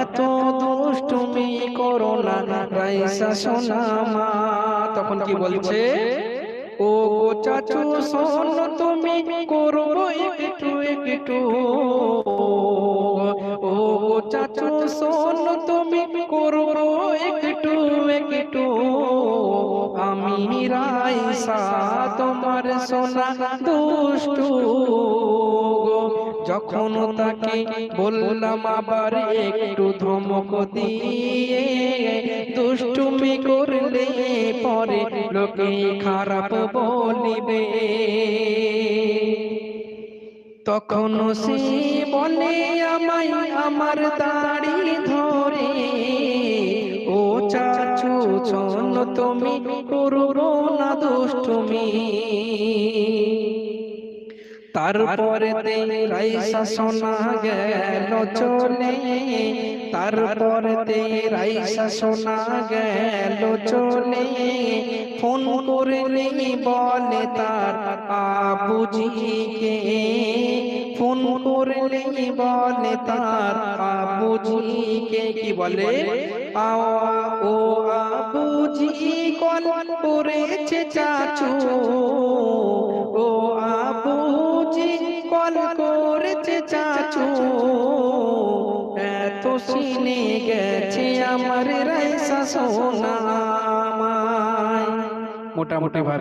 এত দুষ্টুমি করো না রাইসা সোনা মা। তখন কি বলছে, ও গো চাচু শোনো তুমি করবো একটু একটু, ও গো চাচু শোনো তুমি করবো একটু একটু, আমি রাইসা তোমার সোনা দুষ্টু গো। যখন তাকে বললাম আবার একটু ধমক দিয়ে, দুষ্টুমি করলে পরে লোকে খারাপ বলিবে, তখন সে বলে আমায় আমার দাড়ি ধরে, ও চাচু শোনো তুমি করবো না দুষ্টুমি। তারপরে রাইসা সোনা গেল চলে, তারপরে রাইসা সোনা গেল চলে, ফোন করলে বলে তার আবুজিকে, ফোন করলে বলে তার আবুজিকে, কি বলে, ও আবুজি কল করেছে চাচু, ও আবুজি কল করেছে চাচু, এত সিনে গেছে আমার রাইসা সোনা আমায়। মোটামুটি ভাবে